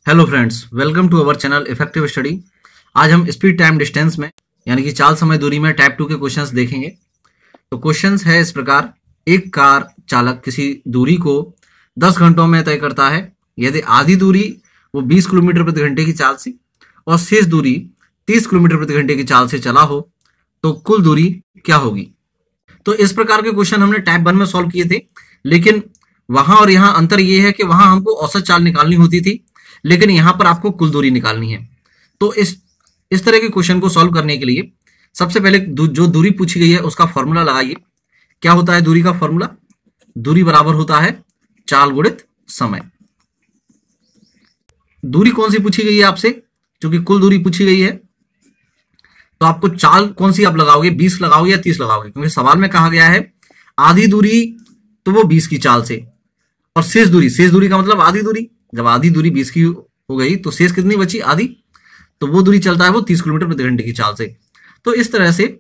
Hello friends, welcome to our channel effective study. आज हम speed time distance में यानी कि चाल समय दूरी में टाइप 2 के क्वेश्चंस देखेंगे। तो क्वेश्चंस है इस प्रकार। एक कार चालक किसी दूरी को 10 घंटों में तय करता है। यदि आधी दूरी वो 20 किलोमीटर प्रति घंटे की चाल से और शेष दूरी 30 किलोमीटर प्रति घंटे की चाल से चला हो तो कुल दूरी क्या होगी। तो इस प्रकार के क्वेश्चन हमने टाइप 1 में सॉल्व किए थे, लेकिन वहां और यहाँ अंतर यह है कि वहां हमको औसत चाल निकालनी होती थी, लेकिन यहां पर आपको कुल दूरी निकालनी है। तो इस तरह के क्वेश्चन को सॉल्व करने के लिए सबसे पहले जो दूरी पूछी गई है उसका फॉर्मूला लगाइए। क्या होता है दूरी का फॉर्मूला? दूरी बराबर होता है चाल गुणित समय। दूरी कौन सी पूछी गई है आपसे? क्योंकि कुल दूरी पूछी गई है, तो आपको चाल कौन सी आप लगाओगे? 20 लगाओगे या 30 लगाओगे? क्योंकि सवाल में कहा गया है आधी दूरी, तो वो 20 की चाल से, और शेष दूरी का मतलब आधी दूरी। जब आधी दूरी 20 की हो गई तो शेष कितनी बची? आधी। तो वो दूरी चलता है वो 30 किलोमीटर प्रति घंटे की चाल से। तो इस तरह से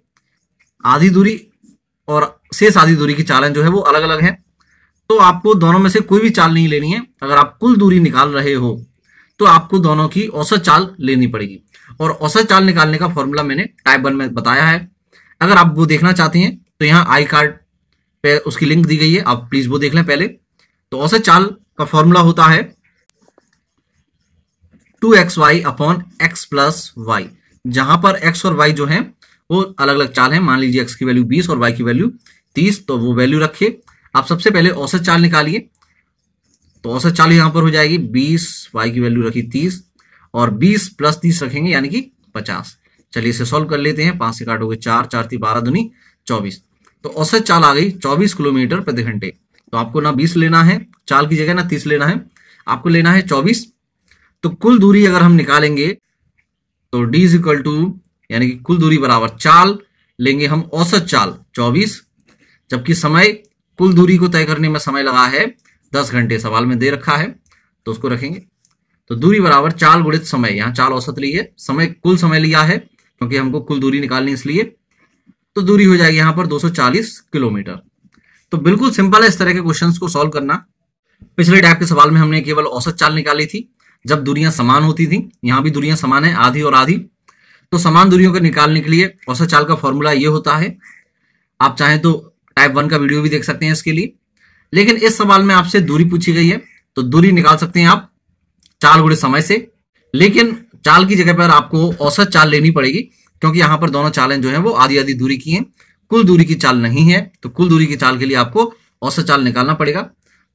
आधी दूरी और शेष आधी दूरी की चालें जो है वो अलग अलग है। तो आपको दोनों में से कोई भी चाल नहीं लेनी है। अगर आप कुल दूरी निकाल रहे हो तो आपको दोनों की औसत चाल लेनी पड़ेगी, और औसत चाल निकालने का फॉर्मूला मैंने टाइप 1 में बताया है। अगर आप वो देखना चाहते हैं तो यहाँ आई कार्ड पे उसकी लिंक दी गई है, आप प्लीज वो देख लें पहले। तो औसत चाल का फॉर्मूला होता है 2xy upon x plus Y, जहां पर x और y जो है वो अलग अलग चाल है। मान लीजिए x की वैल्यू 20 और y की वैल्यू 30, तो वो वैल्यू रखिए। आप सबसे पहले औसत चाल निकालिए। तो औसत चाल यहां पर हो जाएगी 20, y की वैल्यू रखी 30 और 20 प्लस 30 रखेंगे यानी कि 50। चलिए इसे सॉल्व कर लेते हैं। 5 से काटोगे 4, 4 × 12 दूनी 24। तो औसत चाल आ गई 24 किलोमीटर प्रति घंटे। तो आपको ना 20 लेना है चाल की जगह, ना 30 लेना है, आपको लेना है 24। तो कुल दूरी अगर हम निकालेंगे तो d इक्वल टू यानी कि कुल दूरी बराबर चाल लेंगे हम औसत चाल 24, जबकि समय कुल दूरी को तय करने में समय लगा है 10 घंटे, सवाल में दे रखा है तो उसको रखेंगे। तो दूरी बराबर चाल गुणित समय, यहाँ चाल औसत ली है, समय कुल समय लिया है क्योंकि हमको कुल दूरी निकालनी इसलिए। तो दूरी हो जाएगी यहाँ पर 240 किलोमीटर। तो बिल्कुल सिंपल है इस तरह के क्वेश्चंस को सॉल्व करना। पिछले टाइप के सवाल में हमने केवल औसत चाल निकाली थी जब दूरियां समान होती थी। यहां भी दूरियां समान है, आधी और आधी। तो समान दूरियों को निकालने के लिए औसत चाल का फॉर्मूला ये होता है। आप चाहें तो टाइप 1 का वीडियो भी देख सकते हैं इसके लिए। लेकिन इस सवाल में आपसे दूरी पूछी गई है तो दूरी निकाल सकते हैं आप चाल गुणित समय से, लेकिन चाल की जगह पर आपको औसत चाल लेनी पड़ेगी क्योंकि यहां पर दोनों चालें जो है वो आधी आधी दूरी की हैं, कुल दूरी की चाल नहीं है। तो कुल दूरी की चाल के लिए आपको औसत चाल निकालना पड़ेगा।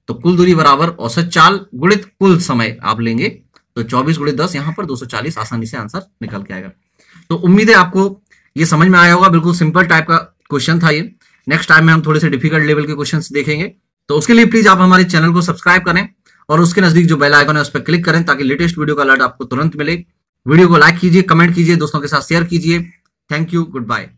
तो कुल दूरी बराबर औसत चाल गुणित कुल समय आप लेंगे। तो 24 गुणित 10 यहाँ पर 240, आसानी से आंसर निकल के आएगा। तो उम्मीद है आपको ये समझ में आया होगा। बिल्कुल सिंपल टाइप का क्वेश्चन था ये। नेक्स्ट टाइम में हम थोड़े से डिफिकल्ट लेवल के क्वेश्चंस देखेंगे। तो उसके लिए प्लीज आप हमारे चैनल को सब्सक्राइब करें और उसके नजदीक जो बेल आइकन है उस पर क्लिक करें ताकि लेटेस्ट वीडियो का अलर्ट आपको तुरंत मिले। वीडियो को लाइक कीजिए, कमेंट कीजिए, दोस्तों के साथ शेयर कीजिए। Thank you, good bye.